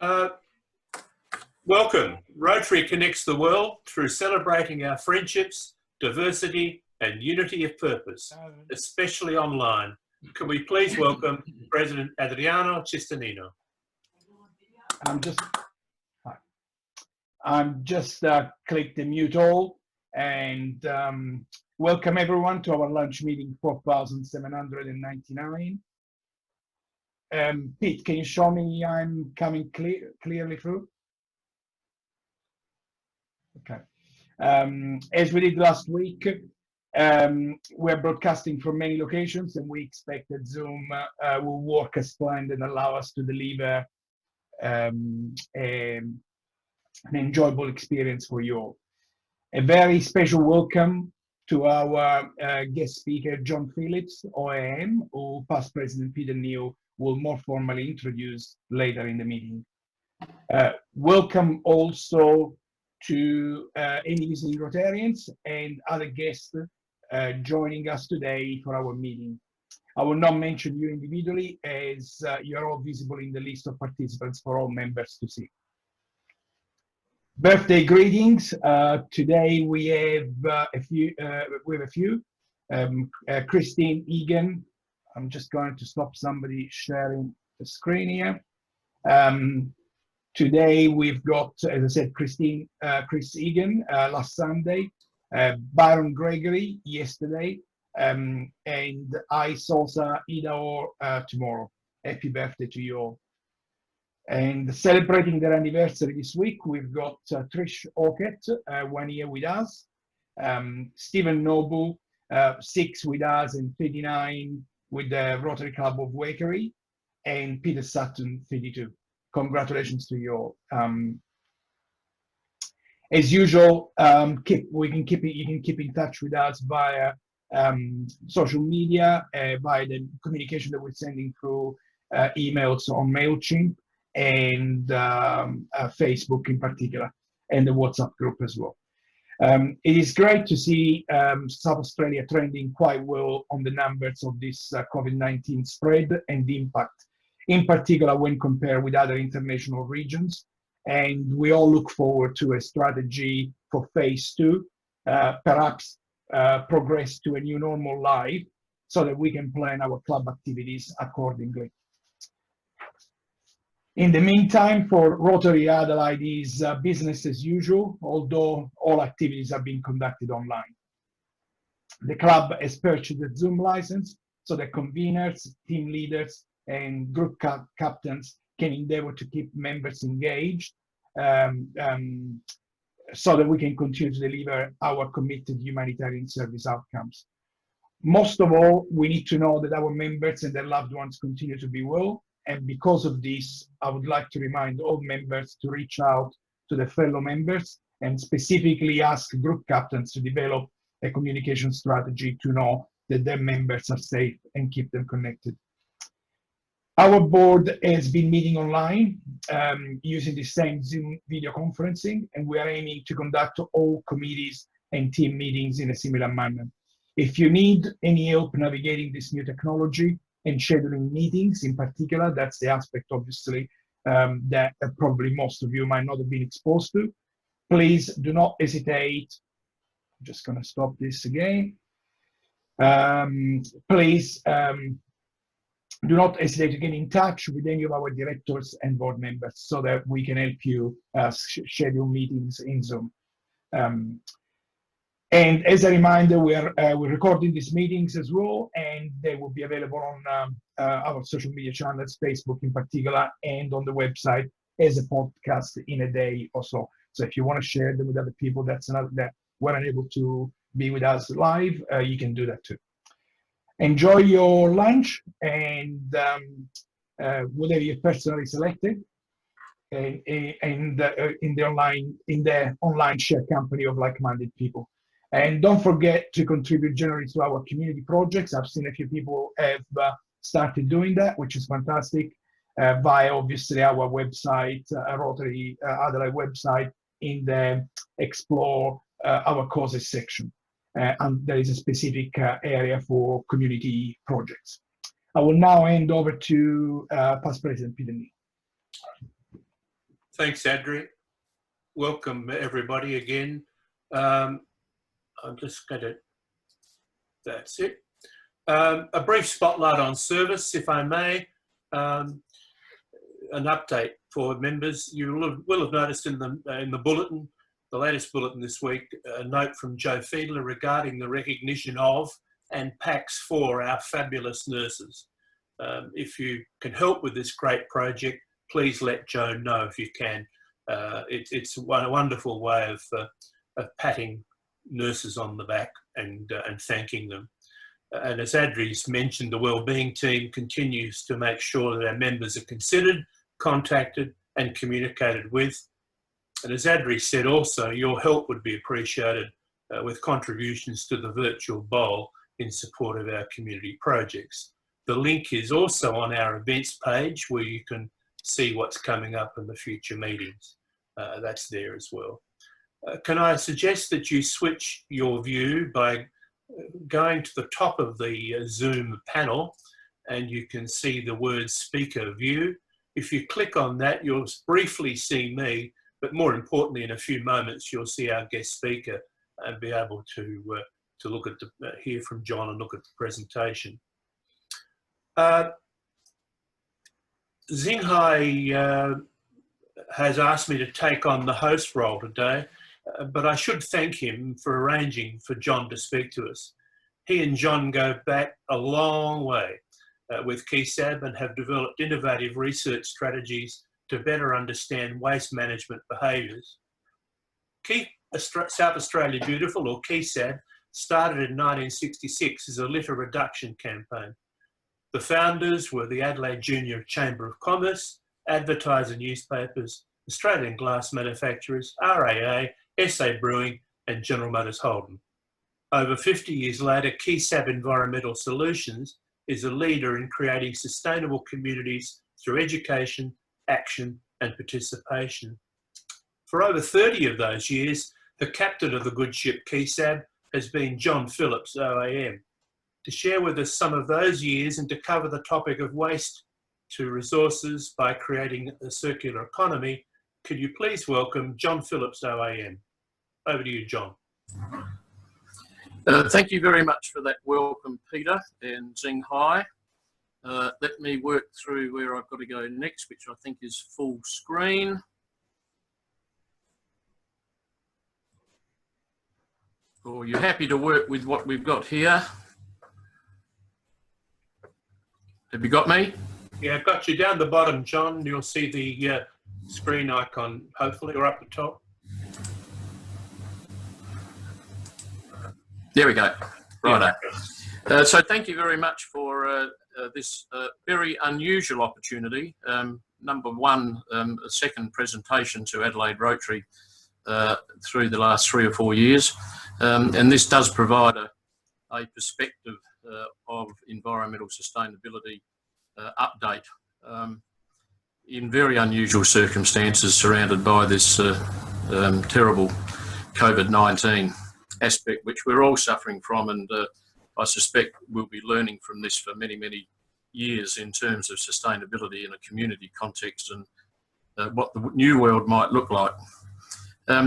Uh, Welcome. Rotary connects the world through celebrating our friendships, diversity, and unity of purpose, especially online. Can we please welcome President Adriano Cisternino? I'm just click the mute all and welcome everyone to our lunch meeting 4799. Pete, can you show me I'm coming clearly through? Okay. As we did last week, we're broadcasting from many locations, and we expect that Zoom will work as planned and allow us to deliver an enjoyable experience for you all. A very special welcome to our guest speaker, John Phillips OAM, who past President Peter Neal will more formally introduce later in the meeting. Welcome also to any visiting Rotarians and other guests joining us today for our meeting. I will not mention you individually, as you are all visible in the list of participants for all members to see. Birthday greetings. Today we have a few. Christine Egan. I'm just going to stop somebody sharing the screen here. Today we've got, as I said, Chris Egan last Sunday, Byron Gregory yesterday, and I Sosa Idaor tomorrow. Happy birthday to you all. And celebrating their anniversary this week, we've got Trish Orkett, 1 year with us, Stephen Noble, 6 with us, and 39 with the Rotary Club of Wakery, and Peter Sutton, 32. Congratulations to you all. As usual, you can keep in touch with us via social media, via the communication that we're sending through emails on MailChimp, and Facebook in particular, and the WhatsApp group as well. It is great to see South Australia trending quite well on the numbers of this COVID-19 spread and the impact, in particular when compared with other international regions. And we all look forward to a strategy for phase 2, perhaps progress to a new normal life, so that we can plan our club activities accordingly. In the meantime, for Rotary Adelaide is business as usual, although all activities are being conducted online. The club has purchased a Zoom license so that conveners, team leaders, and group captains can endeavor to keep members engaged, so that we can continue to deliver our committed humanitarian service outcomes. Most of all, we need to know that our members and their loved ones continue to be well. And because of this, I would like to remind all members to reach out to their fellow members and specifically ask group captains to develop a communication strategy to know that their members are safe and keep them connected. Our board has been meeting online using the same Zoom video conferencing, and we are aiming to conduct all committees and team meetings in a similar manner. If you need any help navigating this new technology and scheduling meetings in particular, that's the aspect obviously that probably most of you might not have been exposed to, please do not hesitate. I'm just going to stop this again. Please do not hesitate to get in touch with any of our directors and board members so that we can help you schedule meetings in Zoom. And as a reminder, we're recording these meetings as well, and they will be available on our social media channels, Facebook in particular, and on the website as a podcast in a day or so. So if you want to share them with other people that were unable to be with us live, you can do that too. Enjoy your lunch and whatever you personally selected, in the online share company of like-minded people. And don't forget to contribute generally to our community projects. I've seen a few people have started doing that, which is fantastic, via obviously our website, Rotary Adelaide website, in the Explore Our Causes section. And there is a specific area for community projects. I will now hand over to past President Peter Neal. Thanks, Adri. Welcome, everybody, again. I'm just going to, that's it. A brief spotlight on service, if I may. An update for members. You will have noticed in the bulletin, the latest bulletin this week, a note from Joe Fiedler regarding the recognition of and packs for our fabulous nurses. If you can help with this great project, please let Joe know if you can. It's a wonderful way of patting nurses on the back and thanking them. And as Adri's mentioned, the wellbeing team continues to make sure that our members are considered, contacted and communicated with. And as Adri said also, your help would be appreciated with contributions to the virtual bowl in support of our community projects. The link is also on our events page where you can see what's coming up in the future meetings. That's there as well. Can I suggest that you switch your view by going to the top of the Zoom panel, and you can see the word speaker view. If you click on that, you'll briefly see me, but more importantly, in a few moments, you'll see our guest speaker and be able to look at hear from John and look at the presentation. Xinghai has asked me to take on the host role today, but I should thank him for arranging for John to speak to us. He and John go back a long way with KeySab and have developed innovative research strategies to better understand waste management behaviours. South Australia Beautiful, or KeySab, started in 1966 as a litter reduction campaign. The founders were the Adelaide Junior Chamber of Commerce, advertiser newspapers, Australian glass manufacturers, RAA, SA Brewing and General Motors Holden. Over 50 years later, KeySab Environmental Solutions is a leader in creating sustainable communities through education, action and participation. For over 30 of those years, the captain of the good ship KeySab has been John Phillips OAM. To share with us some of those years and to cover the topic of waste to resources by creating a circular economy, could you please welcome John Phillips OAM. Over to you, John. Thank you very much for that welcome, Peter and Xinghai. Let me work through where I've got to go next, which I think is full screen. Or you're happy to work with what we've got here? Have you got me? Yeah, I've got you down the bottom, John. You'll see the screen icon, hopefully, or up the top. There we go. Righto. So thank you very much for this very unusual opportunity. Number one, a second presentation to Adelaide Rotary through the last 3 or 4 years. And this does provide a perspective of environmental sustainability update in very unusual circumstances surrounded by this terrible COVID-19 aspect, which we're all suffering from, and I suspect we'll be learning from this for many, many years in terms of sustainability in a community context and what the new world might look like.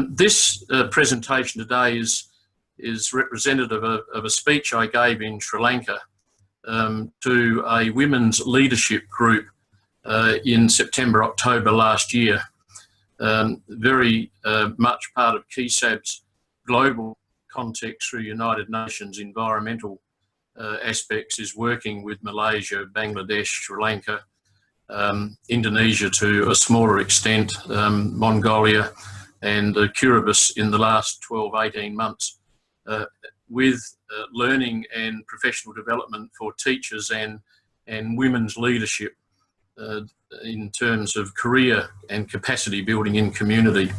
This presentation today is representative of a speech I gave in Sri Lanka to a women's leadership group in September, October last year. Very much part of KeySab's global context through United Nations environmental aspects is working with Malaysia, Bangladesh, Sri Lanka, Indonesia to a smaller extent, Mongolia and Kiribati in the last 12, 18 months with learning and professional development for teachers and women's leadership in terms of career and capacity building in community.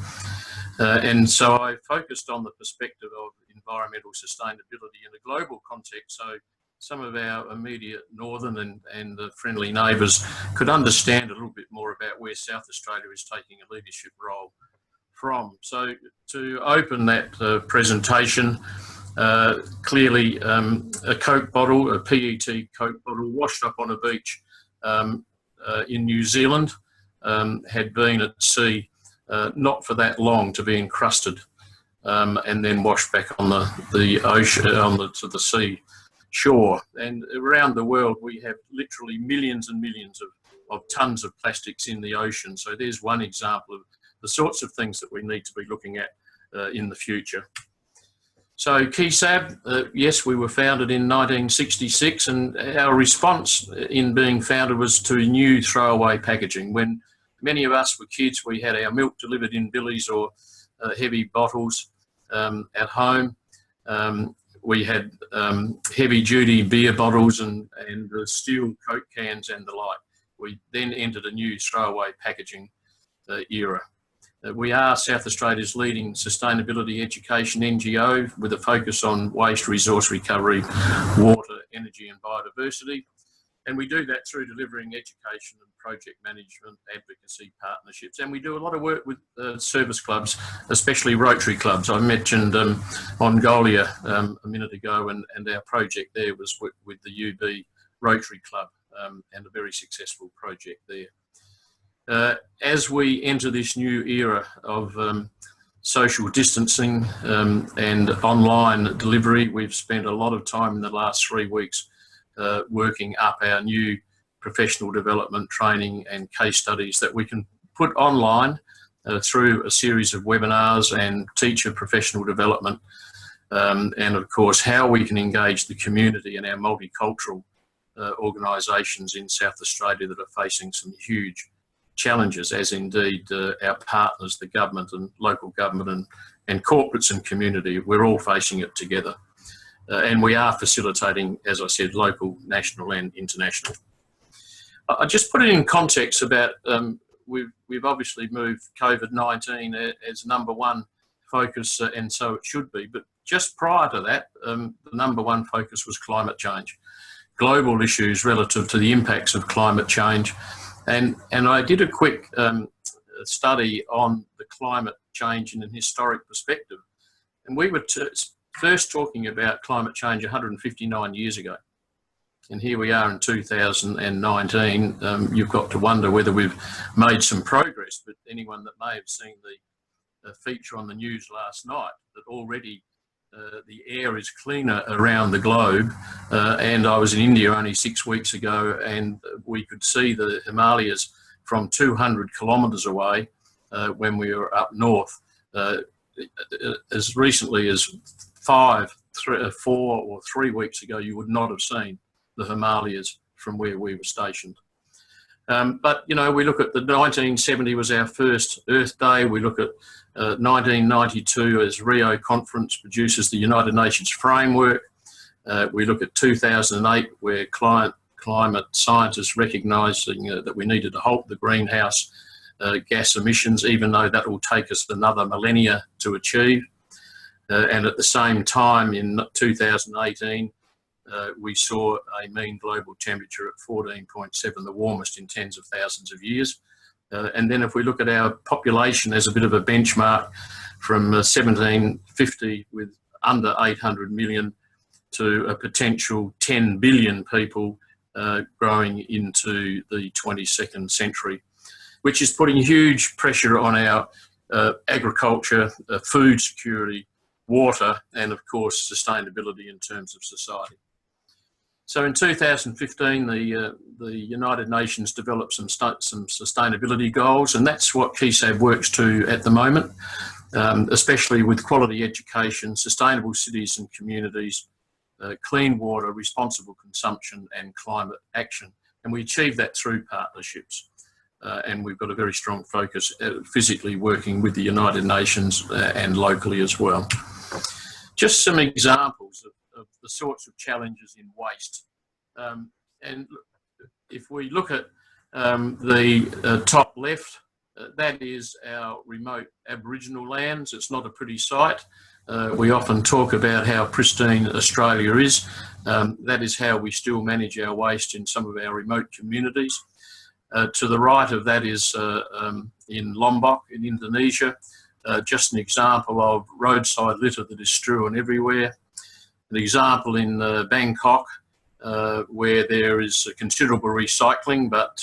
And so I focused on the perspective of environmental sustainability in a global context, so some of our immediate northern and friendly neighbours could understand a little bit more about where South Australia is taking a leadership role from. So to open that presentation, clearly a Coke bottle, a PET Coke bottle washed up on a beach in New Zealand, had been at sea not for that long to be encrusted and then washed back on the ocean, to the sea shore. And around the world, we have literally millions and millions of tons of plastics in the ocean. So there's one example of the sorts of things that we need to be looking at in the future. So KeySab, yes, we were founded in 1966, and our response in being founded was to new throwaway packaging. When many of us were kids, we had our milk delivered in billies or heavy bottles at home. We had heavy-duty beer bottles and steel Coke cans and the like. We then entered a new throwaway packaging era. We are South Australia's leading sustainability education NGO with a focus on waste, resource recovery, water, energy and biodiversity. And we do that through delivering education and project management, advocacy, partnerships. And we do a lot of work with service clubs, especially Rotary clubs. I mentioned Mongolia a minute ago, and our project there was with the UB Rotary Club, and a very successful project there. As we enter this new era of social distancing and online delivery, we've spent a lot of time in the last 3 weeks working up our new professional development training and case studies that we can put online through a series of webinars and teacher professional development, and of course how we can engage the community and our multicultural organisations in South Australia that are facing some huge challenges, as indeed our partners, the government and local government and corporates and community. We're all facing it together. And we are facilitating, as I said, local, national and international. I just put it in context about we've obviously moved COVID-19 as number one focus, and so it should be. But just prior to that, the number one focus was climate change, global issues relative to the impacts of climate change. And I did a quick study on the climate change in an historic perspective. And we were first talking about climate change 159 years ago. And here we are in 2019. You've got to wonder whether we've made some progress, but anyone that may have seen the feature on the news last night, that already the air is cleaner around the globe. And I was in India only 6 weeks ago, and we could see the Himalayas from 200 kilometres away when we were up north. As recently as 4 or 3 weeks ago, you would not have seen the Himalayas from where we were stationed. But, you know, we look at the 1970 was our first Earth Day. We look at 1992 as Rio Conference produces the United Nations framework. We look at 2008 where climate scientists recognising that we needed to halt the greenhouse gas emissions, even though that will take us another millennia to achieve. And at the same time in 2018, we saw a mean global temperature at 14.7, the warmest in tens of thousands of years. And then if we look at our population as a bit of a benchmark from 1750 with under 800 million to a potential 10 billion people growing into the 22nd century, which is putting huge pressure on our agriculture, food security, water, and of course sustainability in terms of society. So in 2015, the United Nations developed some sustainability goals, and that's what KeySab works to at the moment, especially with quality education, sustainable cities and communities, clean water, responsible consumption and climate action. And we achieve that through partnerships. And we've got a very strong focus physically working with the United Nations and locally as well. Just some examples of the sorts of challenges in waste. And if we look at the top left, that is our remote Aboriginal lands. It's not a pretty sight. We often talk about how pristine Australia is. That is how we still manage our waste in some of our remote communities. To the right of that is in Lombok in Indonesia, just an example of roadside litter that is strewn everywhere. An example in Bangkok where there is considerable recycling, but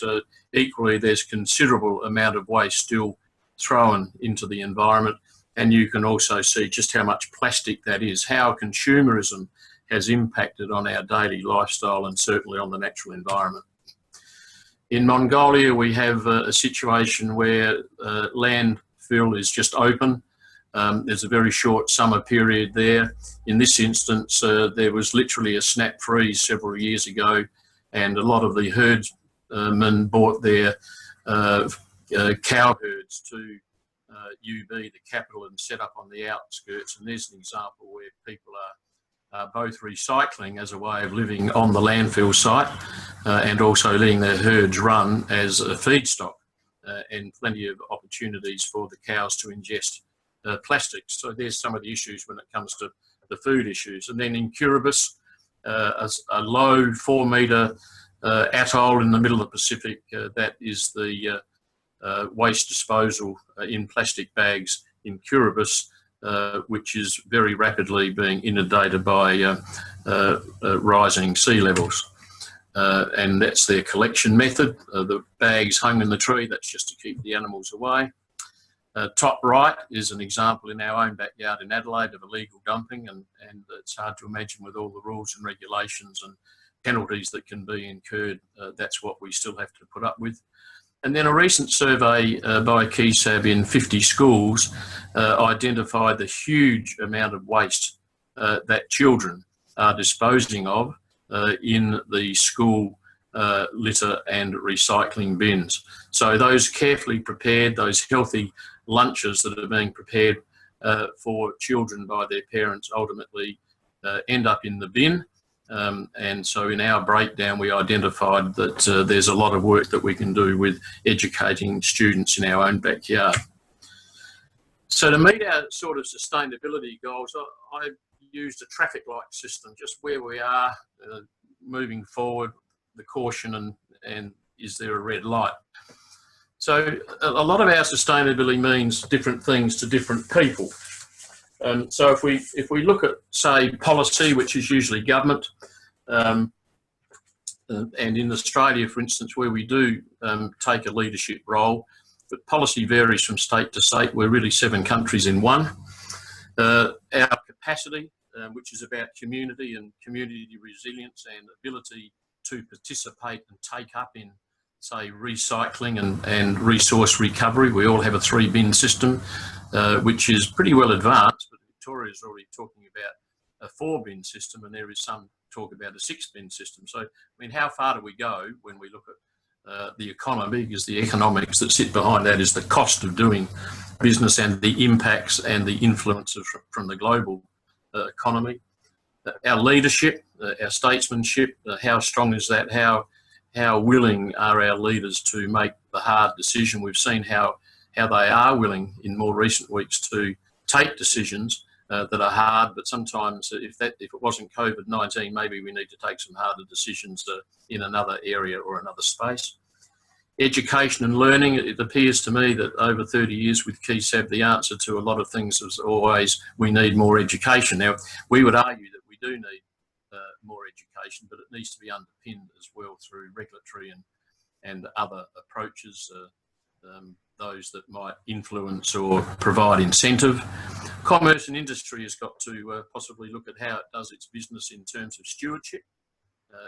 equally there's considerable amount of waste still thrown into the environment. And you can also see just how much plastic that is, how consumerism has impacted on our daily lifestyle and certainly on the natural environment. In Mongolia, we have a situation where landfill is just open. There's a very short summer period there. In this instance, there was literally a snap freeze several years ago, and a lot of the herdsmen bought their cow herds to UB, the capital, and set up on the outskirts. And there's an example where people are both recycling as a way of living on the landfill site and also letting their herds run as a feedstock, and plenty of opportunities for the cows to ingest plastics. So there's some of the issues when it comes to the food issues. And then in Kiribati, a low 4-metre atoll in the middle of the Pacific, that is the waste disposal in plastic bags in Kiribati, which is very rapidly being inundated by rising sea levels. And that's their collection method. The bags hung in the tree, that's just to keep the animals away. Top right is an example in our own backyard in Adelaide of illegal dumping, and it's hard to imagine with all the rules and regulations and penalties that can be incurred, that's what we still have to put up with. And then a recent survey by KeySab in 50 schools identified the huge amount of waste that children are disposing of in the school litter and recycling bins. So those carefully prepared, those healthy lunches that are being prepared for children by their parents ultimately end up in the bin. And so in our breakdown, we identified that there's a lot of work that we can do with educating students in our own backyard. So to meet our sort of sustainability goals, I used a traffic light system, just where we are moving forward, the caution and is there a red light. So a lot of our sustainability means different things to different people. So if we look at, say, policy, which is usually government, and in Australia, for instance, where we do take a leadership role, but policy varies from state to state. We're really 7 countries in one. Our capacity, which is about community and community resilience and ability to participate and take up in, say, recycling and resource recovery. We all have a 3-bin system, which is pretty well advanced, but Victoria is already talking about a 4-bin system, and there is some talk about a 6-bin system. So, I mean, how far do we go when we look at the economy? Because the economics that sit behind that is the cost of doing business and the impacts and the influences from the global economy. Our leadership, our statesmanship, how strong is that? How willing are our leaders to make the hard decision? We've seen how they are willing in more recent weeks to take decisions that are hard, but sometimes if it wasn't COVID-19, maybe we need to take some harder decisions in another area or another space. Education and learning, it appears to me that over 30 years with KeySab, the answer to a lot of things is always we need more education. Now, we would argue that we do need more education, but it needs to be underpinned as well through regulatory and other approaches, those that might influence or provide incentive. Commerce and industry has got to possibly look at how it does its business in terms of stewardship.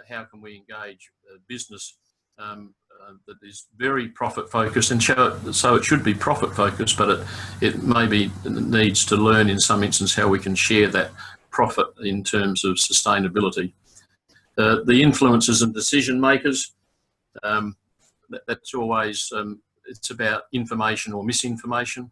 How can we engage business that is very profit focused, and so it should be profit focused, but it maybe needs to learn in some instance how we can share that profit in terms of sustainability. The influencers and decision makers, that's always, it's about information or misinformation.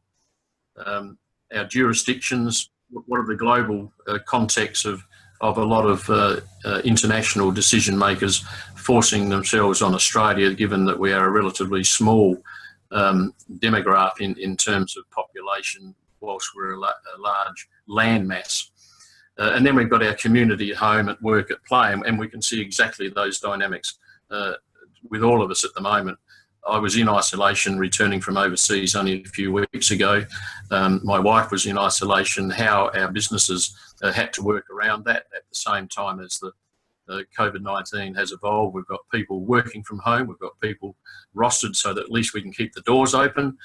Our jurisdictions, what are the global contexts of a lot of international decision makers forcing themselves on Australia, given that we are a relatively small demograph in terms of population, whilst we're a large land mass. And then we've got our community at home, at work, at play, and we can see exactly those dynamics with all of us at the moment. I was in isolation returning from overseas only a few weeks ago. My wife was in isolation, how our businesses had to work around that at the same time as COVID-19 has evolved. We've got people working from home. We've got people rostered so that at least we can keep the doors open.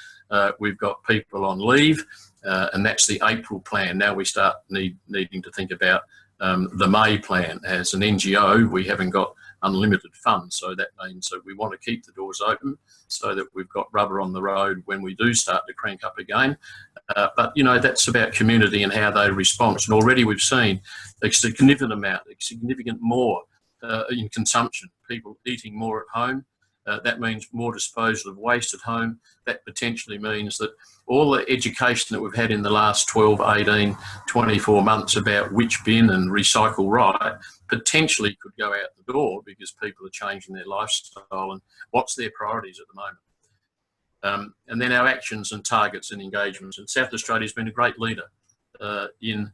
We've got people on leave, and that's the April plan. Now we start needing to think about the May plan. As an NGO, we haven't got unlimited funds, so that means that we want to keep the doors open so that we've got rubber on the road when we do start to crank up again. But, you know, that's about community and how they respond. And already we've seen a significant more in consumption, people eating more at home. That means more disposal of waste at home. That potentially means that all the education that we've had in the last 12, 18, 24 months about which bin and recycle right potentially could go out the door because people are changing their lifestyle and what's their priorities at the moment. And then our actions and targets and engagements. And South Australia's been a great leader in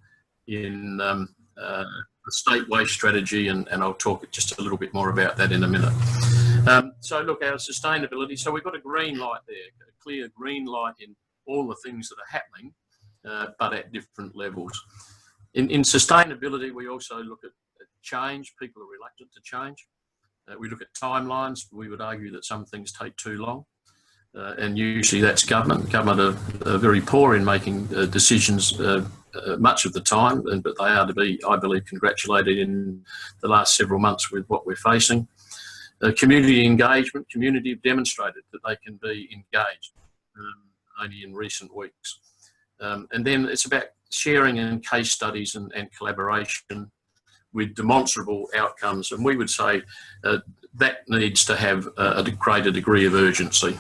the state waste strategy, and I'll talk just a little bit more about that in a minute. So look, our sustainability, so we've got a green light there, a clear green light in all the things that are happening, but at different levels. In sustainability, we also look at change. People are reluctant to change. We look at timelines. We would argue that some things take too long. And usually that's government. Government are very poor in making decisions much of the time, but they are to be, I believe, congratulated in the last several months with what we're facing. Community engagement. Community have demonstrated that they can be engaged only in recent weeks. And then it's about sharing and case studies and collaboration with demonstrable outcomes. And we would say that needs to have a greater degree of urgency.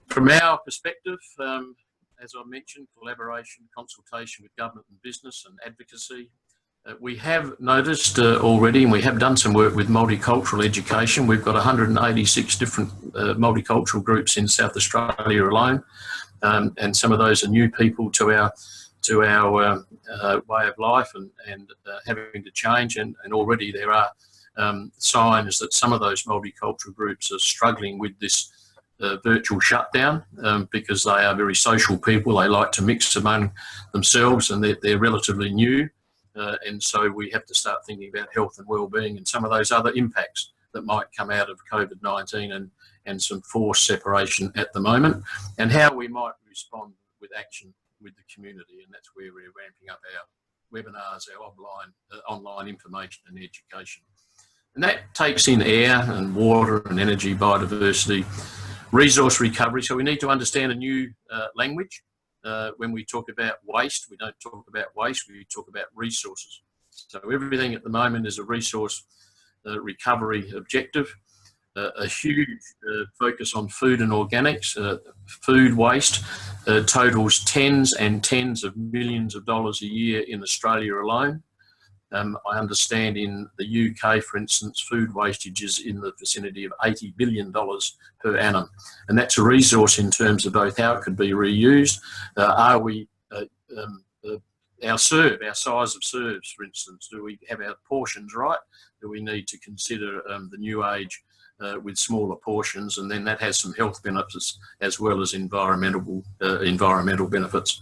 From our perspective, as I mentioned, collaboration, consultation with government and business and advocacy. We have noticed already, and we have done some work with multicultural education. We've got 186 different multicultural groups in South Australia alone, and some of those are new people to our way of life and having to change. And already there are signs that some of those multicultural groups are struggling with this virtual shutdown because they are very social people. They like to mix among themselves, and they're relatively new. And so we have to start thinking about health and well-being and some of those other impacts that might come out of COVID-19 and some forced separation at the moment, and how we might respond with action with the community. And that's where we're ramping up our webinars, our online information and education. And that takes in air and water and energy, biodiversity, resource recovery. So we need to understand a new language. When we talk about waste, we don't talk about waste, we talk about resources. So everything at the moment is a resource recovery objective. A huge focus on food and organics. Food waste totals tens and tens of millions of dollars a year in Australia alone. I understand in the UK, for instance, food wastage is in the vicinity of $80 billion per annum. And that's a resource in terms of both how it could be reused. Are we, our size of serves, for instance, do we have our portions right? Do we need to consider the new age with smaller portions? And then that has some health benefits as well as environmental benefits.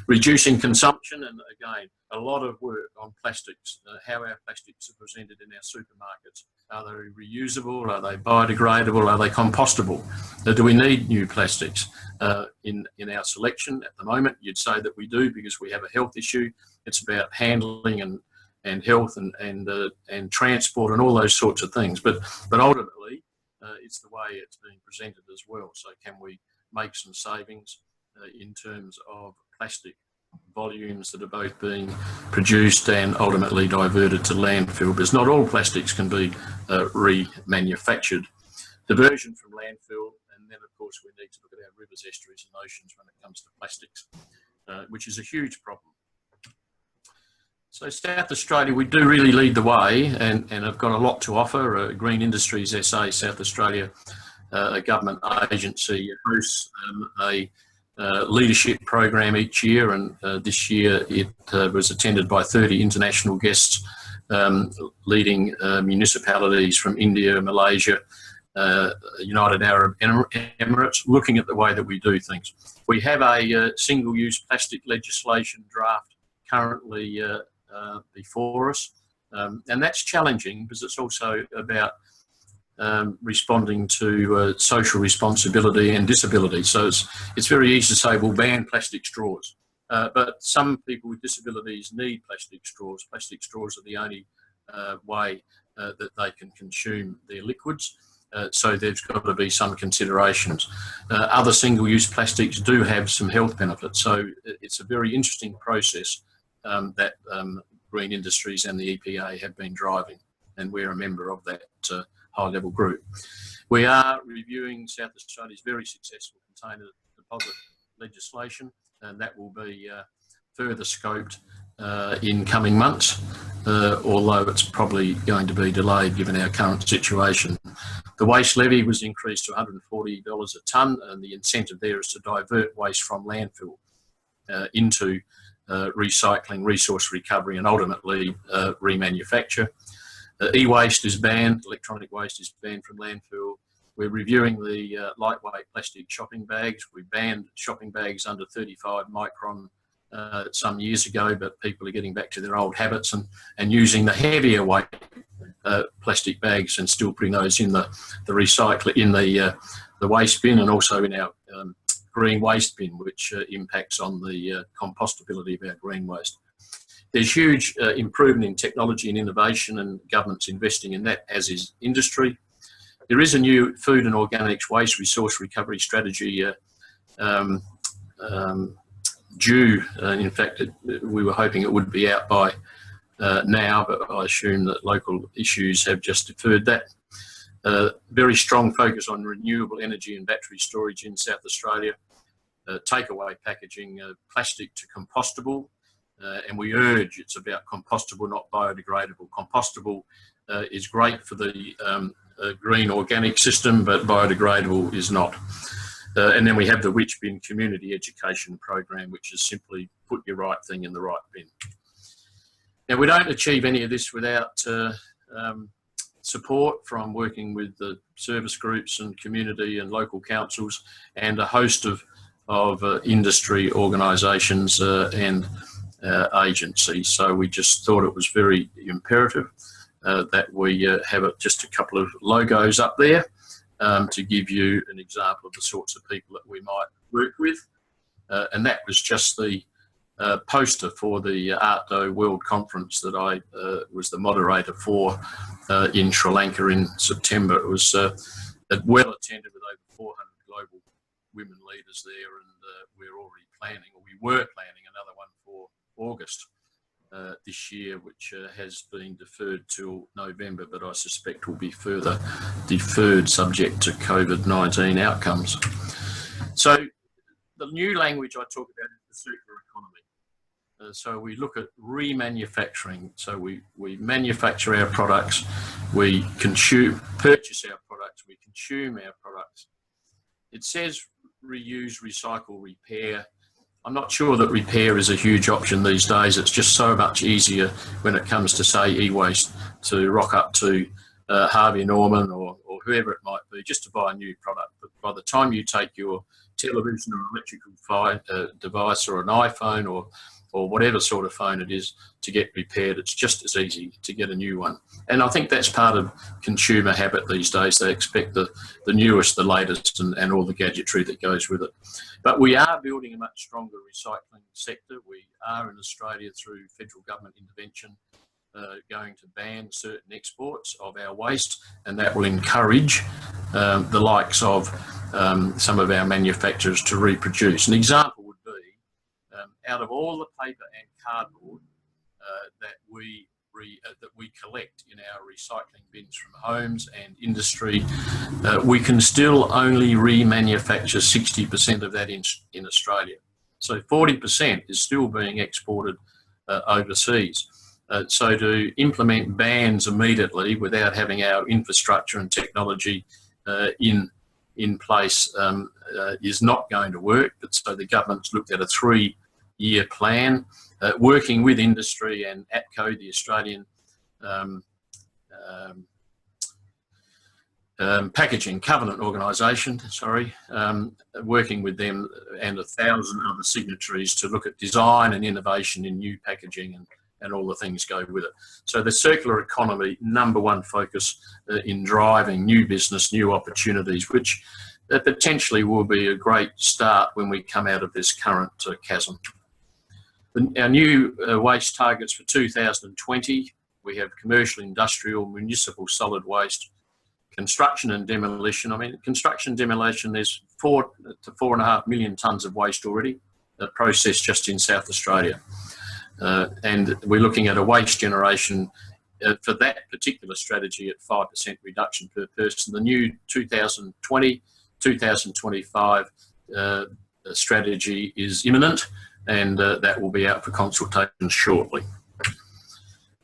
Reducing consumption, and again, a lot of work on plastics, how our plastics are presented in our supermarkets. Are they reusable? Are they biodegradable? Are they compostable? Do we need new plastics in our selection? At the moment, you'd say that we do because we have a health issue. It's about handling and health and transport and all those sorts of things. But ultimately, it's the way it's being presented as well. So can we make some savings in terms of plastic volumes that are both being produced and ultimately diverted to landfill? Because not all plastics can be remanufactured. Diversion from landfill, and then of course we need to look at our rivers, estuaries and oceans when it comes to plastics, which is a huge problem. So South Australia, we do really lead the way and have got a lot to offer. Green Industries SA, South Australia, a government agency, hosts a leadership program each year, and this year it was attended by 30 international guests, leading municipalities from India, Malaysia, United Arab Emirates, looking at the way that we do things. We have a single-use plastic legislation draft currently before us. And that's challenging because it's also about responding to social responsibility and disability. So it's very easy to say, well, ban plastic straws. But some people with disabilities need plastic straws. Plastic straws are the only way that they can consume their liquids. So there's got to be some considerations. Other single-use plastics do have some health benefits. So it's a very interesting process that green industries and the EPA have been driving, and we're a member of that high-level group. We are reviewing South Australia's very successful container deposit legislation, and that will be further scoped in coming months, although it's probably going to be delayed given our current situation. The waste levy was increased to $140 a tonne, and the incentive there is to divert waste from landfill into recycling, resource recovery, and ultimately remanufacture. E-waste is banned, electronic waste is banned from landfill. We're reviewing the lightweight plastic shopping bags. We banned shopping bags under 35 micron some years ago, but people are getting back to their old habits and using the heavier weight plastic bags and still putting those in the recycler, in the waste bin, and also in our green waste bin, which impacts on the compostability of our green waste. There's huge improvement in technology and innovation, and government's investing in that, as is industry. There is a new food and organics waste resource recovery strategy due. In fact, we were hoping it would be out by now, but I assume that local issues have just deferred that. Very strong focus on renewable energy and battery storage in South Australia. Takeaway packaging, plastic to compostable, and we urge it's about compostable, not biodegradable. Compostable is great for the green organic system, but biodegradable is not. And then we have the Which Bin community education program, which is simply put your right thing in the right bin. Now, we don't achieve any of this without support from working with the service groups and community and local councils and a host of industry organisations and agencies. So we just thought it was very imperative that we have just a couple of logos up there to give you an example of the sorts of people that we might work with. And that was just the poster for the Art World Conference that I was the moderator for in Sri Lanka in September. It was well attended with over 400 global women leaders there, and we're already planning, or we were planning, another one for August this year, which has been deferred till November, but I suspect will be further deferred subject to COVID-19 outcomes. So the new language I talk about is the circular economy. So we look at remanufacturing. So we manufacture our products, we purchase our products, we consume our products. It says reuse, recycle, repair. I'm not sure that repair is a huge option these days. It's just so much easier when it comes to, say, e-waste, to rock up to Harvey Norman or whoever it might be, just to buy a new product. But by the time you take your television or electrical device or an iPhone or whatever sort of phone it is to get repaired, it's just as easy to get a new one. And I think that's part of consumer habit these days. They expect the newest, the latest, and all the gadgetry that goes with it. But we are building a much stronger recycling sector. We are in Australia, through federal government intervention, going to ban certain exports of our waste, and that will encourage the likes of some of our manufacturers to reproduce. An example would be, out of all the paper and cardboard that we collect in our recycling bins from homes and industry, we can still only remanufacture 60% of that in Australia. So 40% is still being exported overseas. So to implement bans immediately without having our infrastructure and technology in place is not going to work. But so the government's looked at a 3-year plan, working with industry and APCO, the Australian Packaging Covenant Organisation, working with them and 1,000 other signatories to look at design and innovation in new packaging and all the things go with it. So the circular economy, #1 focus in driving new business, new opportunities, which potentially will be a great start when we come out of this current chasm. Our new waste targets for 2020, we have commercial, industrial, municipal solid waste, construction and demolition. I mean, construction and demolition, there's 4 to 4.5 million tonnes of waste already processed just in South Australia. And we're looking at a waste generation for that particular strategy at 5% reduction per person. The new 2020-2025 strategy is imminent, and that will be out for consultation shortly.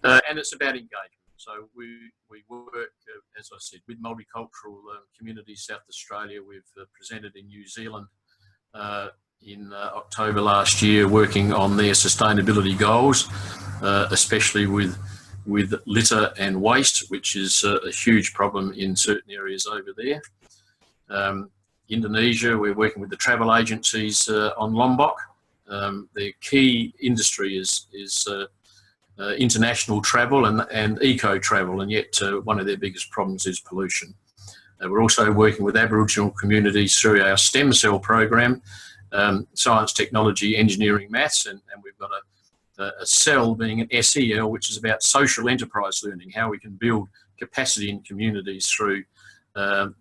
And it's about engagement. So we work, as I said, with multicultural communities. South Australia, we've presented in New Zealand in October last year, working on their sustainability goals, especially with litter and waste, which is a huge problem in certain areas over there. Indonesia, we're working with the travel agencies on Lombok. Their key industry is international travel and eco-travel, and yet one of their biggest problems is pollution. We're also working with Aboriginal communities through our stem cell program, science, technology, engineering, maths, and we've got a cell being an SEL, which is about social enterprise learning, how we can build capacity in communities through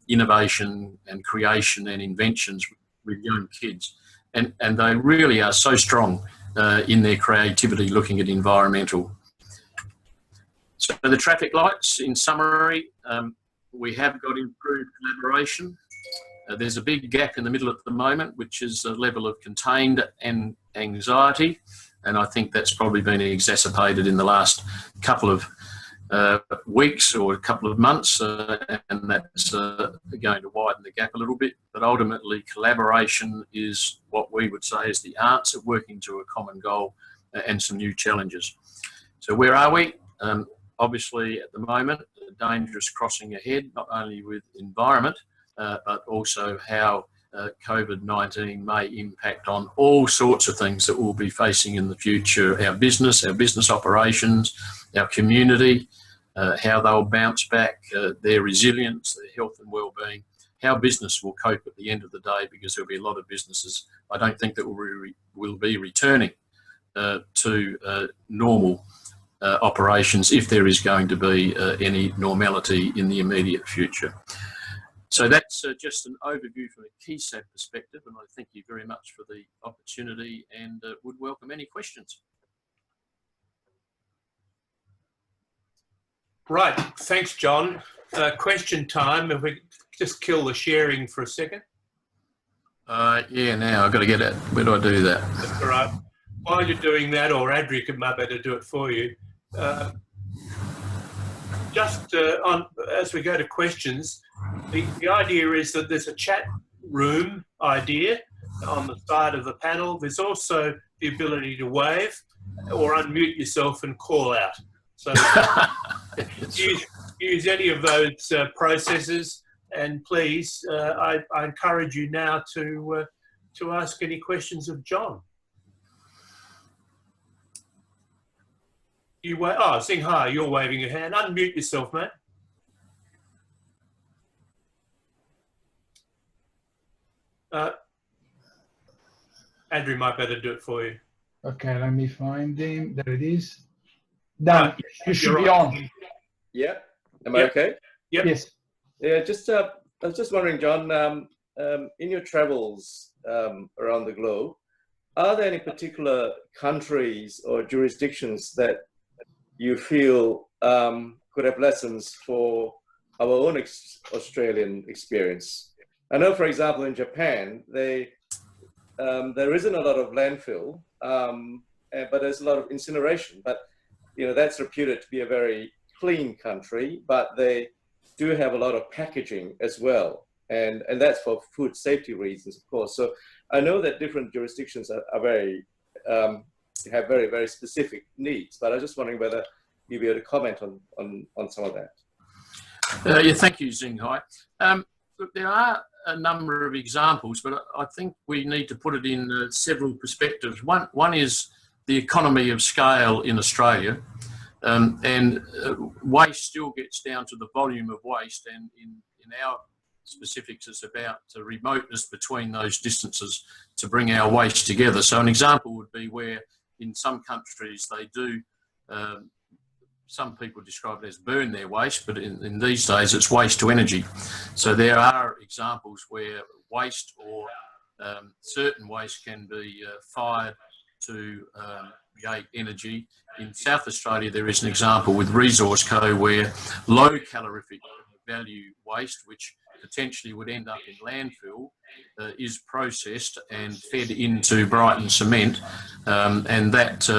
innovation and creation and inventions with young kids. And they really are so strong in their creativity looking at environmental. So the traffic lights, in summary, we have got improved collaboration. There's a big gap in the middle at the moment, which is a level of contained and anxiety. And I think that's probably been exacerbated in the last couple of weeks or a couple of months, and that's going to widen the gap a little bit. But ultimately, collaboration is what we would say is the arts of working to a common goal and some new challenges. So where are we? Obviously, at the moment, a dangerous crossing ahead, not only with environment, but also how COVID-19 may impact on all sorts of things that we'll be facing in the future. Our business operations, our community, how they'll bounce back, their resilience, their health and well-being, how business will cope at the end of the day, because there'll be a lot of businesses, I don't think, that will be returning to normal operations, if there is going to be any normality in the immediate future. So that's just an overview from a KeySAB perspective, and I thank you very much for the opportunity and would welcome any questions. Right, thanks, John. Question time. If we just kill the sharing for a second. Yeah, now I've got to get it. Where do I do that? That's all right. While you're doing that, or Adri could might better do it for you. As we go to questions, the idea is that there's a chat room idea on the side of the panel. There's also the ability to wave or unmute yourself and call out. So use any of those processes, and please, I encourage you now to ask any questions of John. Sing hi, you're waving your hand. Unmute yourself, mate. Andrew might better do it for you. Okay, let me find him. There it is. Done. You should be on. Yeah. Am I okay? Yep. Yes. Yeah. I was just wondering, John, in your travels around the globe, are there any particular countries or jurisdictions that you feel could have lessons for our own Australian experience? I know, for example, in Japan, there isn't a lot of landfill, but there's a lot of incineration. But that's reputed to be a very clean country, but they do have a lot of packaging as well, and that's for food safety reasons, of course. So I know that different jurisdictions are very have very, very specific needs, but I was just wondering whether you'd be able to comment on some of that. Yeah, thank you, Xinghai. Look, there are a number of examples, but I think we need to put it in several perspectives. One is the economy of scale in Australia, and waste still gets down to the volume of waste, and in our specifics, it's about the remoteness between those distances to bring our waste together. So an example would be where in some countries they do, some people describe it as burn their waste, but in these days it's waste to energy. So there are examples where waste or certain waste can be fired to create energy. In South Australia, there is an example with Resource Co where low calorific value waste, which potentially would end up in landfill, is processed and fed into Brighton Cement, and that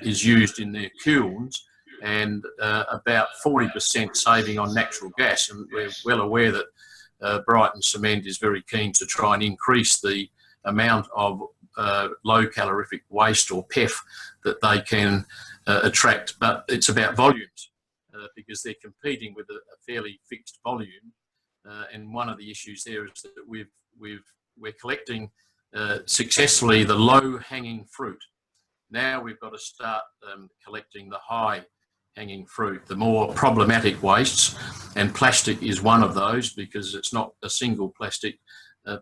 is used in their kilns, and about 40% saving on natural gas. And we're well aware that Brighton Cement is very keen to try and increase the amount of low calorific waste or PEF that they can attract, but it's about volumes because they're competing with a fairly fixed volume. And one of the issues there is that we're collecting successfully the low-hanging fruit. Now we've got to start collecting the high-hanging fruit, the more problematic wastes, and plastic is one of those because it's not a single plastic.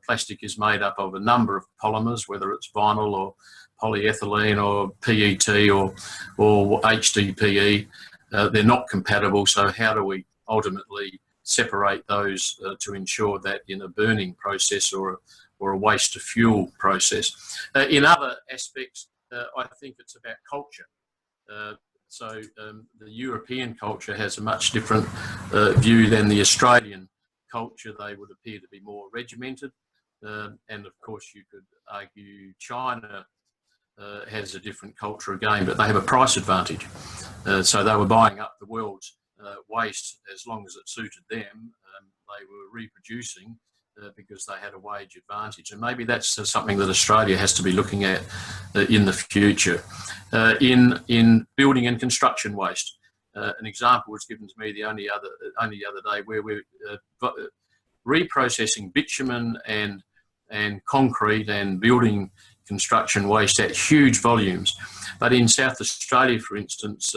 Plastic is made up of a number of polymers, whether it's vinyl or polyethylene or PET or HDPE. They're not compatible, so how do we ultimately separate those to ensure that in a burning process or a waste to fuel process? In other aspects, I think it's about culture. So the European culture has a much different view than the Australian culture. They would appear to be more regimented, and of course you could argue China has a different culture again, but they have a price advantage. So they were buying up the world's waste as long as it suited them. They were reproducing because they had a wage advantage, and maybe that's something that Australia has to be looking at in the future. In building and construction waste, an example was given to me the only other day where we're reprocessing bitumen and concrete and building construction waste at huge volumes. But in South Australia, for instance,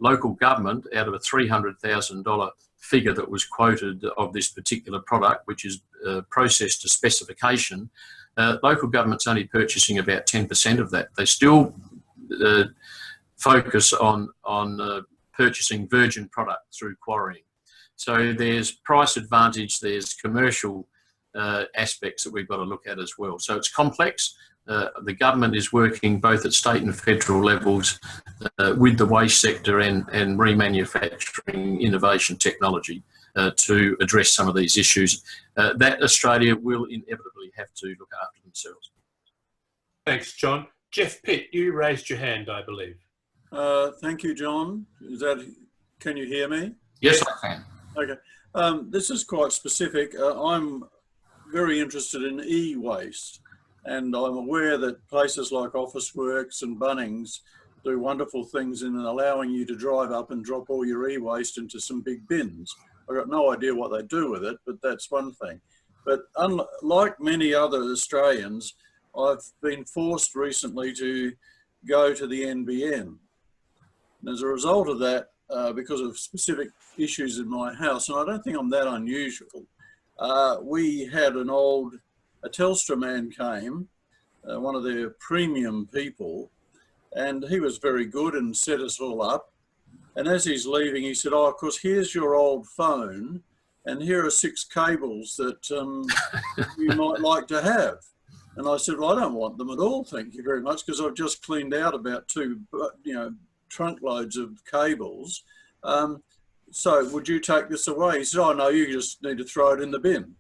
local government, out of a $300,000 figure that was quoted of this particular product, which is processed to specification, local government's only purchasing about 10% of that. They still focus on purchasing virgin product through quarrying. So there's price advantage, there's commercial aspects that we've got to look at as well. So it's complex. The government is working both at state and federal levels with the waste sector and remanufacturing innovation technology to address some of these issues that Australia will inevitably have to look after themselves. Thanks, John. Jeff Pitt, you raised your hand, I believe. Thank you, John. Can you hear me? Yes, I can. Okay. This is quite specific. I'm very interested in e-waste, and I'm aware that places like Officeworks and Bunnings do wonderful things in allowing you to drive up and drop all your e-waste into some big bins. I've got no idea what they do with it, but that's one thing. But unlike many other Australians, I've been forced recently to go to the NBN. And as a result of that, because of specific issues in my house, and I don't think I'm that unusual, we had a Telstra man came, one of their premium people, and he was very good and set us all up. And as he's leaving, he said, "Oh, of course, here's your old phone, and here are 6 cables that you might like to have." And I said, "Well, I don't want them at all, thank you very much, because I've just cleaned out about 2, trunk loads of cables. So would you take this away?" He said, "Oh, no, you just need to throw it in the bin."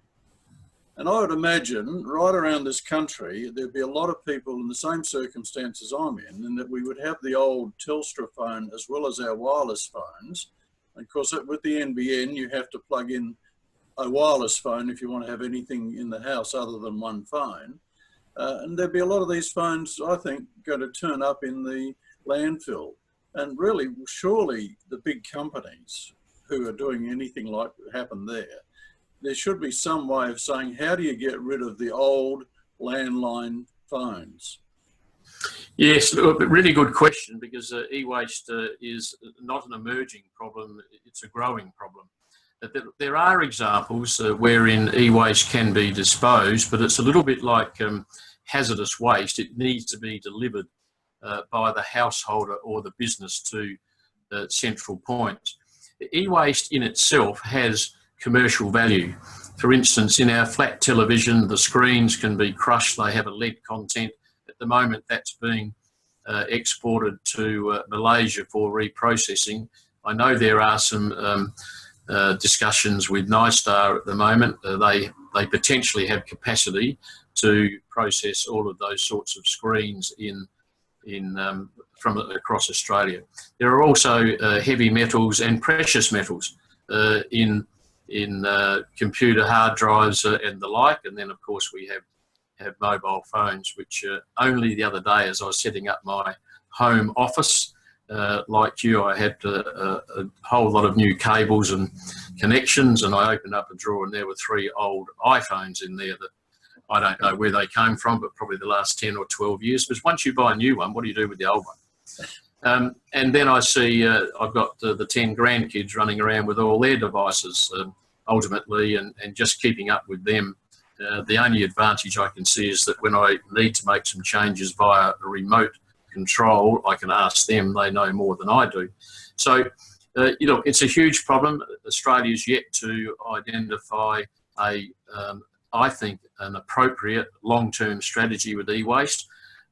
And I would imagine right around this country, there'd be a lot of people in the same circumstances I'm in, and that we would have the old Telstra phone as well as our wireless phones. And of course, with the NBN, you have to plug in a wireless phone if you want to have anything in the house other than one phone. And there'd be a lot of these phones, I think, going to turn up in the landfill. And really, surely the big companies who are doing anything like happened there should be some way of saying, how do you get rid of the old landline phones? Yes, look, a really good question, because e-waste is not an emerging problem, it's a growing problem. There are examples wherein e-waste can be disposed, but it's a little bit like hazardous waste. It needs to be delivered by the householder or the business to central points. E-waste in itself has commercial value. For instance, in our flat television, the screens can be crushed, they have a lead content. At the moment, that's being exported to Malaysia for reprocessing. I know there are some discussions with NiStar at the moment. They potentially have capacity to process all of those sorts of screens from across Australia. There are also heavy metals and precious metals in computer hard drives and the like, and then of course we have mobile phones, which only the other day, as I was setting up my home office, like you, I had a whole lot of new cables and connections, and I opened up a drawer and there were 3 old iPhones in there that I don't know where they came from, but probably the last 10 or 12 years. Because once you buy a new one, what do you do with the old one? And then I see I've got the 10 grandkids running around with all their devices ultimately, and just keeping up with them. The only advantage I can see is that when I need to make some changes via a remote control, I can ask them. They know more than I do. So, it's a huge problem. Australia's yet to identify I think, an appropriate long-term strategy with e-waste.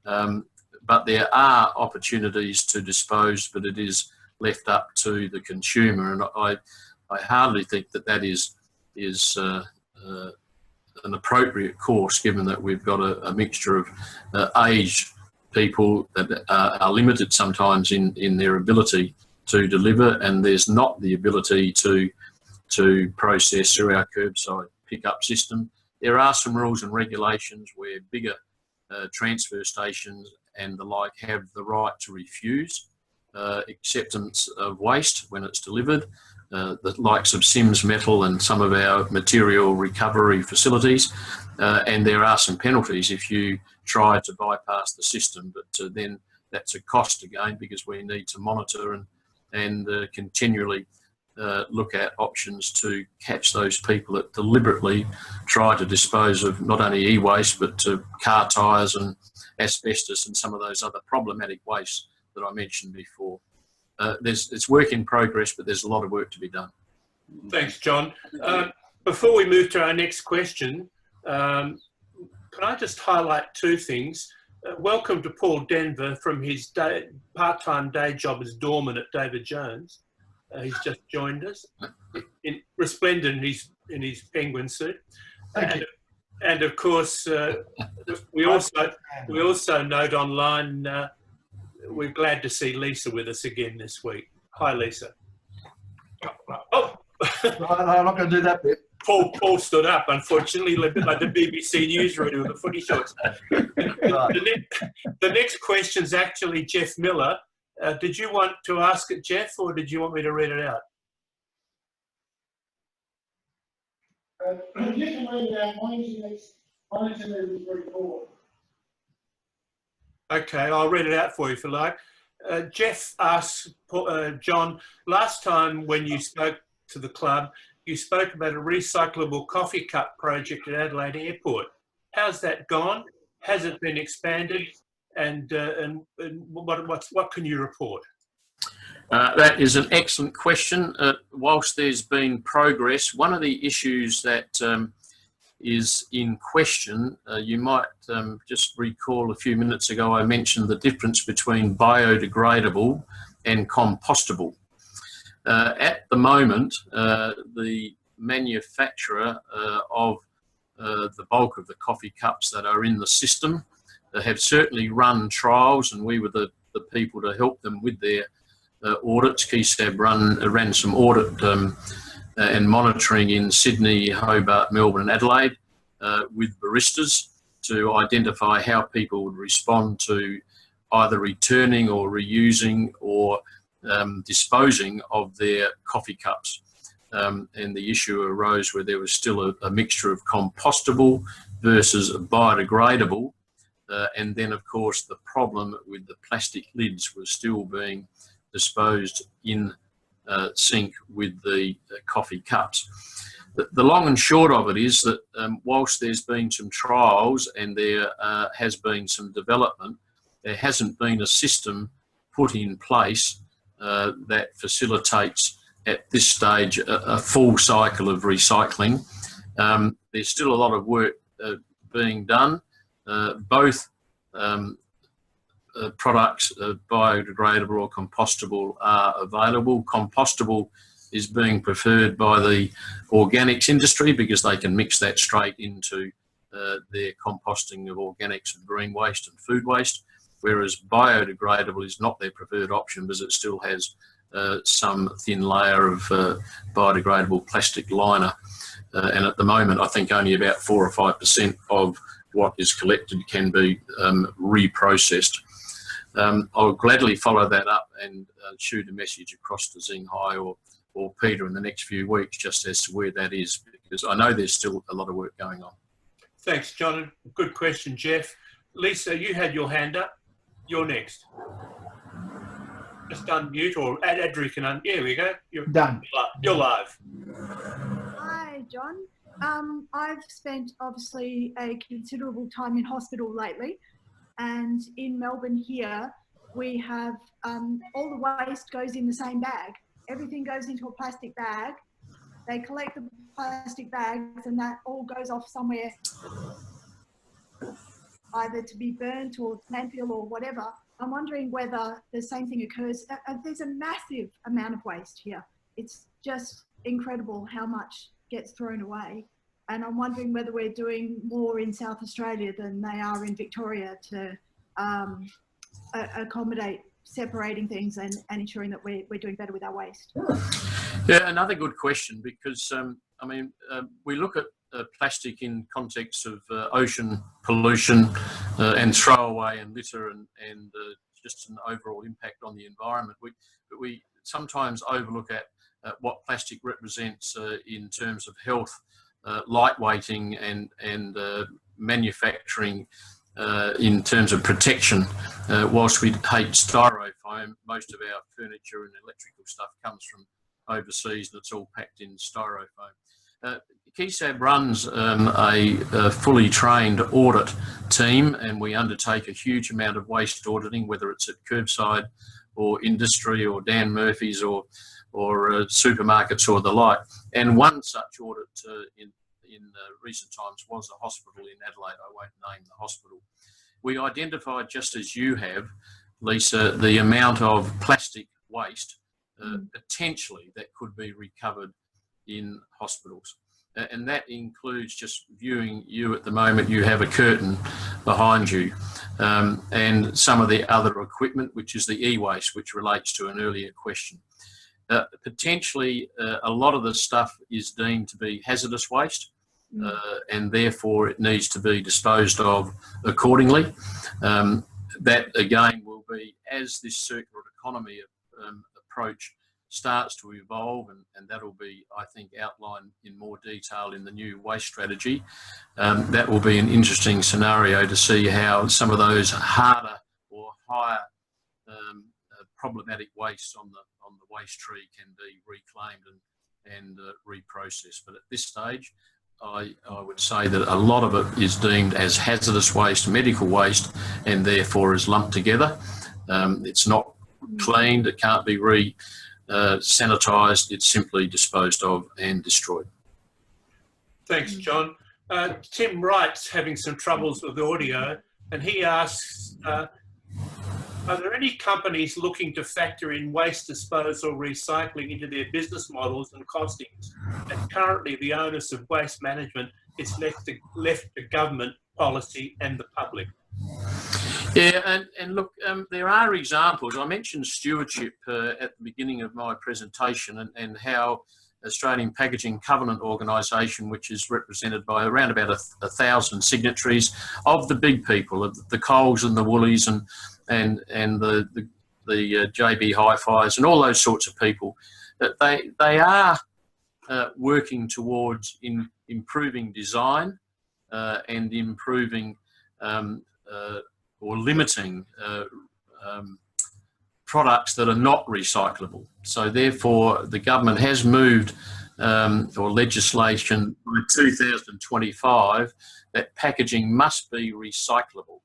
But there are opportunities to dispose, but it is left up to the consumer. And I hardly think that is an appropriate course, given that we've got a mixture of aged people that are limited sometimes in their ability to deliver, and there's not the ability to process through our curbside pickup system. There are some rules and regulations where bigger transfer stations and the like have the right to refuse acceptance of waste when it's delivered, the likes of Sims Metal and some of our material recovery facilities, and there are some penalties if you try to bypass the system, but then that's a cost again, because we need to monitor and continually look at options to catch those people that deliberately try to dispose of not only e-waste but car tyres and asbestos and some of those other problematic wastes that I mentioned before. It's work in progress, but there's a lot of work to be done. Thanks, John. Before we move to our next question, can I just highlight 2 things? Welcome to Paul Denver from his part-time day job as doorman at David Jones. He's just joined us, resplendent in his penguin suit, and of course we also note online. We're glad to see Lisa with us again this week. Hi, Lisa. Oh, I'm not going to do that bit. Paul stood up, unfortunately, a bit like the BBC newsreader with the footy shorts. The next question's actually Jeff Miller. Did you want to ask it, Jeff, or did you want me to read it out? You can read it out. Mine is very poor. Okay, I'll read it out for you if you like. Jeff asks, John, last time when you spoke to the club, you spoke about a recyclable coffee cup project at Adelaide Airport. How's that gone? Has it been expanded? And what can you report? That is an excellent question. Whilst there's been progress, one of the issues that is in question, you might just recall a few minutes ago I mentioned the difference between biodegradable and compostable. At the moment, the manufacturer of the bulk of the coffee cups that are in the system have certainly run trials, and we were the people to help them with their audits. KeyStab ran some audit and monitoring in Sydney, Hobart, Melbourne and Adelaide with baristas to identify how people would respond to either returning or reusing or disposing of their coffee cups. And the issue arose where there was still a mixture of compostable versus biodegradable and then of course the problem with the plastic lids was still being disposed in sync with the coffee cups. The long and short of it is that whilst there's been some trials and there has been some development, there hasn't been a system put in place that facilitates at this stage a full cycle of recycling. There's still a lot of work being done. Both products, biodegradable or compostable, are available. Compostable is being preferred by the organics industry because they can mix that straight into their composting of organics and green waste and food waste, whereas biodegradable is not their preferred option because it still has some thin layer of biodegradable plastic liner. And at the moment, I think only about 4 or 5% of what is collected can be reprocessed. I'll gladly follow that up and shoot a message across to Xinghai or Peter in the next few weeks just as to where that is, because I know there's still a lot of work going on. Thanks, John. Good question, Jeff. Lisa, you had your hand up. You're next. Just unmute, or Adri can there we go. You're Done. You're live. Hi, John. I've spent obviously a considerable time in hospital lately, and in Melbourne here, we have all the waste goes in the same bag. Everything goes into a plastic bag. They collect the plastic bags and that all goes off somewhere, either to be burnt or landfill or whatever. I'm wondering whether the same thing occurs. There's a massive amount of waste here. It's just incredible how much gets thrown away. And I'm wondering whether we're doing more in South Australia than they are in Victoria to accommodate separating things and ensuring that we're doing better with our waste. Yeah, another good question, because I mean, we look at plastic in context of ocean pollution and throwaway and litter and just an overall impact on the environment. But we sometimes overlook at what plastic represents in terms of health, lightweighting and manufacturing in terms of protection. Whilst we hate styrofoam, most of our furniture and electrical stuff comes from overseas and it's all packed in styrofoam. KeySab runs a fully trained audit team, and we undertake a huge amount of waste auditing, whether it's at curbside or industry or Dan Murphy's or supermarkets or the like. And one such audit in recent times was a hospital in Adelaide. I won't name the hospital. We identified, just as you have, Lisa, the amount of plastic waste potentially that could be recovered in hospitals. And that includes, just viewing you at the moment, you have a curtain behind you, and some of the other equipment, which is the e-waste, which relates to an earlier question. Potentially, a lot of the stuff is deemed to be hazardous waste, and therefore it needs to be disposed of accordingly. That again will be, as this circular economy approach starts to evolve, and that'll be, I think, outlined in more detail in the new waste strategy. That will be an interesting scenario to see how some of those harder or higher problematic wastes on the waste tree can be reclaimed and reprocessed. But at this stage, I would say that a lot of it is deemed as hazardous waste, medical waste, and therefore is lumped together. It's not cleaned, it can't be sanitised, it's simply disposed of and destroyed. Thanks, John. Tim Wright's having some troubles with audio, and he asks, are there any companies looking to factor in waste disposal recycling into their business models and costings? And currently the onus of waste management is left to government policy and the public. Yeah, and look, there are examples. I mentioned stewardship at the beginning of my presentation, and how Australian Packaging Covenant Organisation, which is represented by around about 1,000 signatories of the big people, of the Coles and the Woolies and the JB Hi-Fis and all those sorts of people, that they are working towards improving design and improving or limiting products that are not recyclable. So therefore, the government has moved or legislation by 2025 that packaging must be recyclable.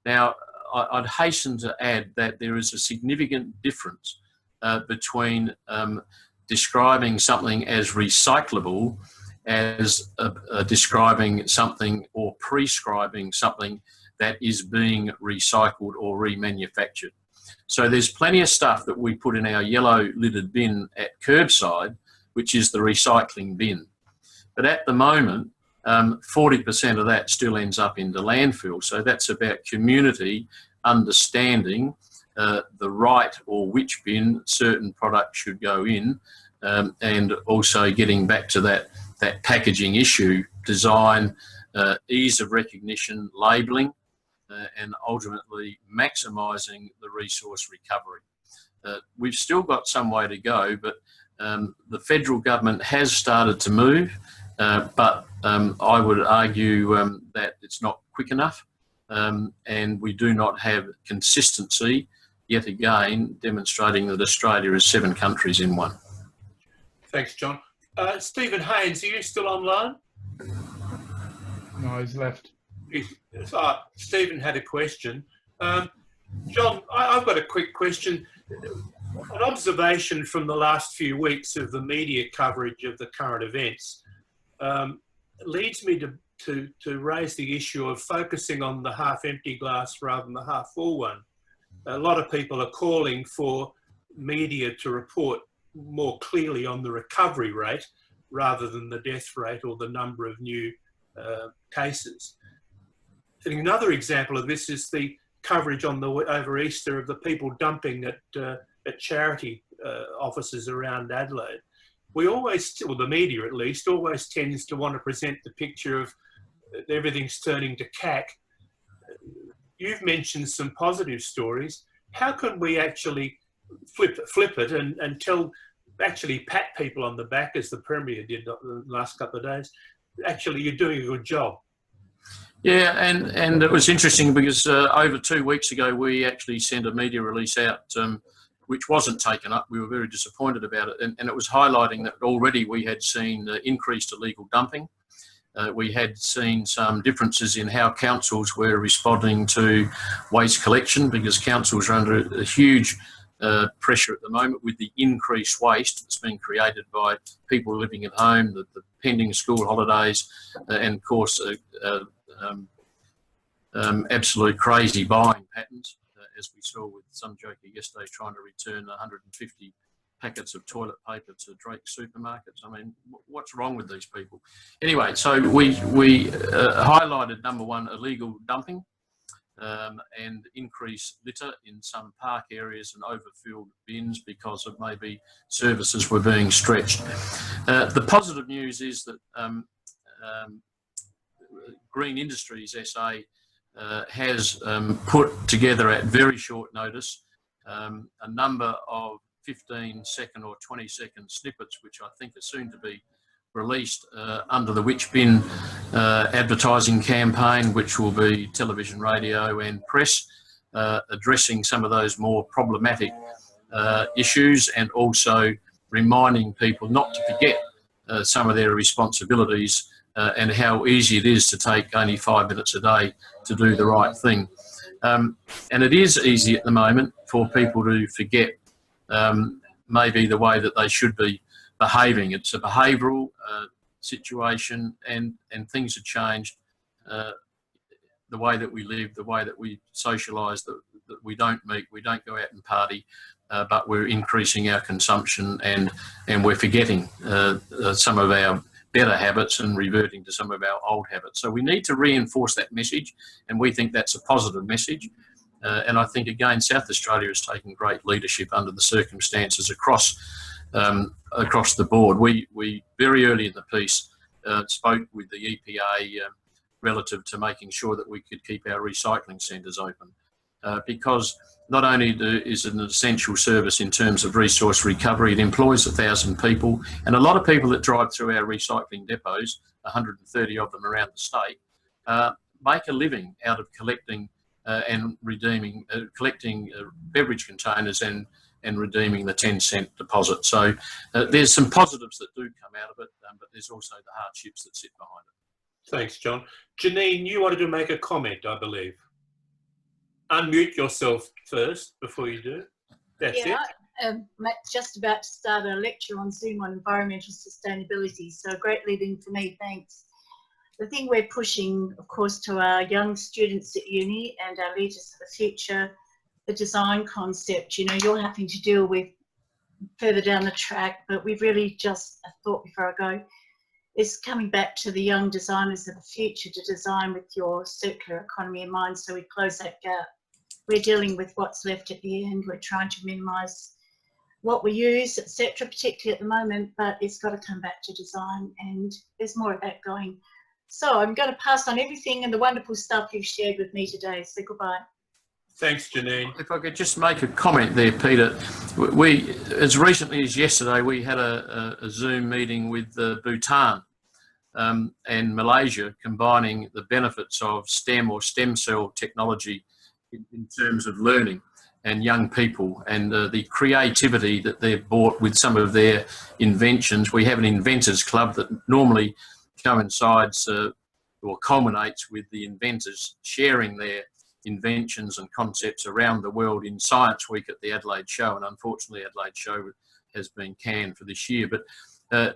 Now, I'd hasten to add that there is a significant difference between describing something as recyclable as describing something or prescribing something that is being recycled or remanufactured. So there's plenty of stuff that we put in our yellow lidded bin at curbside, which is the recycling bin. But at the moment, 40% of that still ends up in the landfill. So that's about community understanding the right or which bin certain products should go in, and also getting back to that packaging issue, design, ease of recognition, labelling, and ultimately maximising the resource recovery. We've still got some way to go, but the federal government has started to move, but I would argue that it's not quick enough, and we do not have consistency, yet again, demonstrating that Australia is 7 countries in one. Thanks, John. Stephen Haynes, are you still online? No, he's left. Stephen had a question. John, I've got a quick question. An observation from the last few weeks of the media coverage of the current events leads me to raise the issue of focusing on the half-empty glass rather than the half-full one. A lot of people are calling for media to report more clearly on the recovery rate rather than the death rate or the number of new cases. And another example of this is the coverage on over Easter of the people dumping at charity offices around Adelaide. We always, or the media at least, always tends to want to present the picture of everything's turning to cack. You've mentioned some positive stories. How can we actually flip it and actually pat people on the back, as the Premier did the last couple of days? Actually, you're doing a good job. Yeah, and it was interesting because over 2 weeks ago, we actually sent a media release out which wasn't taken up. We were very disappointed about it. And it was highlighting that already we had seen increased illegal dumping. We had seen some differences in how councils were responding to waste collection, because councils are under a huge pressure at the moment with the increased waste that's being created by people living at home, the pending school holidays, and of course absolute crazy buying patterns, as we saw with some joker yesterday trying to return 150 packets of toilet paper to Drake supermarkets. I mean, what's wrong with these people? Anyway, so we highlighted, number one, illegal dumping and increased litter in some park areas and overfilled bins because of maybe services were being stretched. The positive news is that Green Industries SA has put together at very short notice a number of 15-second or 20-second snippets, which I think are soon to be released under the Which Bin advertising campaign, which will be television, radio and press, addressing some of those more problematic issues, and also reminding people not to forget some of their responsibilities and how easy it is to take only 5 minutes a day to do the right thing. And it is easy at the moment for people to forget maybe the way that they should be behaving. It's a behavioural situation, and things have changed. The way that we live, the way that we socialise, that we don't meet, we don't go out and party, but we're increasing our consumption and we're forgetting some of our better habits and reverting to some of our old habits. So we need to reinforce that message, and we think that's a positive message. And I think, again, South Australia is taking great leadership under the circumstances across the board. We very early in the piece spoke with the EPA relative to making sure that we could keep our recycling centres open, because not only is it an essential service in terms of resource recovery, it employs 1,000 people, and a lot of people that drive through our recycling depots, 130 of them around the state, make a living out of collecting and redeeming, collecting beverage containers and redeeming the 10-cent deposit. So there's some positives that do come out of it, but there's also the hardships that sit behind it. Thanks, John. Janine, you wanted to make a comment, I believe. Unmute yourself first before you do. That's it. Matt's just about to start a lecture on Zoom on environmental sustainability, so a great lead-in for me, thanks. The thing we're pushing, of course, to our young students at uni and our leaders of the future, the design concept, you know, you're having to deal with further down the track, but we've really just, a thought before I go, is coming back to the young designers of the future to design with your circular economy in mind, so we close that gap. We're dealing with what's left at the end. We're trying to minimise what we use, etc., particularly at the moment, but it's got to come back to design, and there's more of that going. So I'm going to pass on everything and the wonderful stuff you've shared with me today. So goodbye. Thanks, Janine. If I could just make a comment there, Peter. We, as recently as yesterday, we had a Zoom meeting with Bhutan and Malaysia, combining the benefits of STEM or stem cell technology in terms of learning and young people, and the creativity that they've brought with some of their inventions. We have an inventors club that normally coincides or culminates with the inventors sharing their inventions and concepts around the world in Science Week at the Adelaide Show, and unfortunately Adelaide Show has been canned for this year. But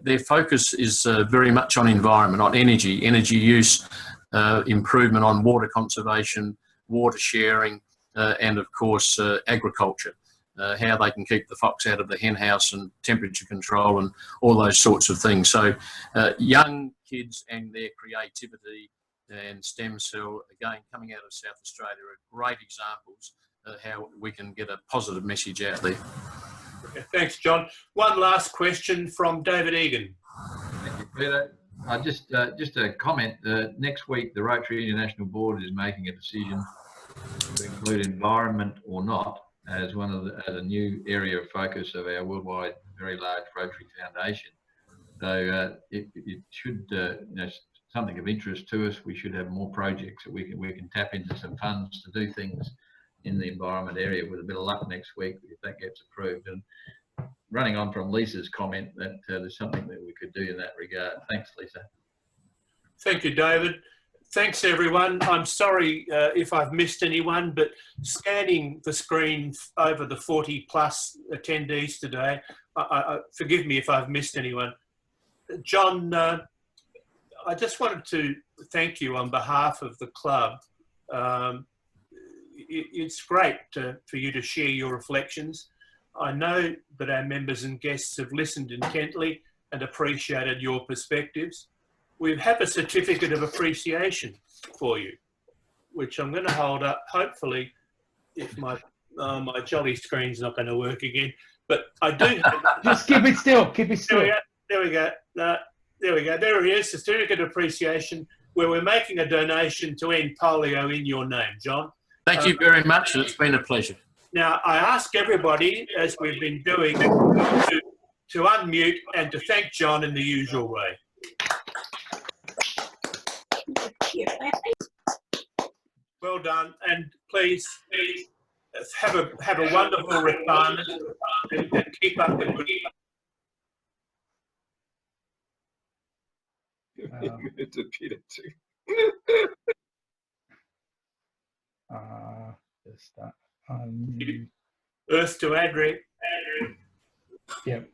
their focus is very much on environment, on energy use, improvement on water conservation, water sharing, and of course agriculture, how they can keep the fox out of the hen house and temperature control and all those sorts of things. So young kids and their creativity and stem cell, again, coming out of South Australia, are great examples of how we can get a positive message out there. Okay, thanks, John. One last question from David Egan. Thank you, Peter. Just a comment. Next week, the Rotary International Board is making a decision to include environment or not as one of as a new area of focus of our worldwide, very large Rotary Foundation. So it should, you know, something of interest to us. We should have more projects that we can tap into some funds to do things in the environment area. With a bit of luck next week, if that gets approved. And running on from Lisa's comment, that there's something that we could do in that regard. Thanks, Lisa. Thank you, David. Thanks, everyone. I'm sorry if I've missed anyone, but scanning the screen over the 40+ attendees today, forgive me if I've missed anyone. John, I just wanted to thank you on behalf of the club. It's great for you to share your reflections. I know that our members and guests have listened intently and appreciated your perspectives. We have a certificate of appreciation for you, which I'm going to hold up, hopefully, if my jolly screen's not going to work again. But I do have... Just keep it still, keep it still. There we go. There we go. There it is, certificate of appreciation, where we're making a donation to end polio in your name, John. Thank you very much. It's been a pleasure. Now, I ask everybody, as we've been doing, to unmute and to thank John in the usual way. Well done, and please have a wonderful retirement and keep up the good. Earth to Adri. Yep.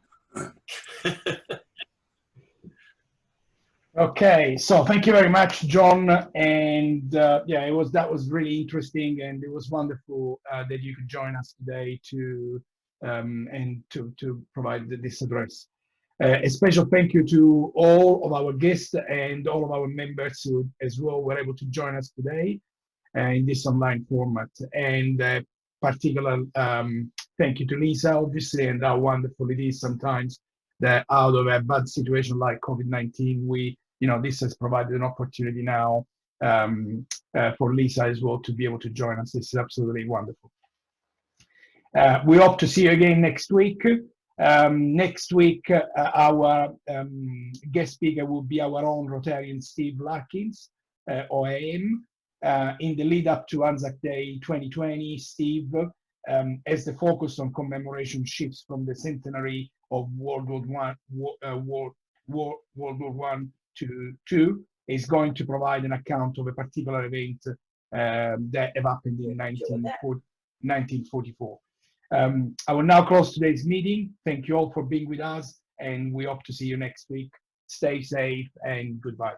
Okay, so thank you very much, John. And yeah, that was really interesting, and it was wonderful that you could join us today to provide this address. A special thank you to all of our guests and all of our members who as well were able to join us today in this online format. And particular thank you to Lisa, obviously, and how wonderful it is sometimes that out of a bad situation like COVID-19, this has provided an opportunity now for Lisa as well to be able to join us. This is absolutely wonderful. We hope to see you again next week. Next week, our guest speaker will be our own Rotarian Steve Larkins, OAM. in the lead up to Anzac Day 2020, Steve, as the focus on commemoration shifts from the centenary of World War I to II, is going to provide an account of a particular event that have happened in 1944. I will now close today's meeting. Thank you all for being with us, and we hope to see you next week. Stay safe and goodbye.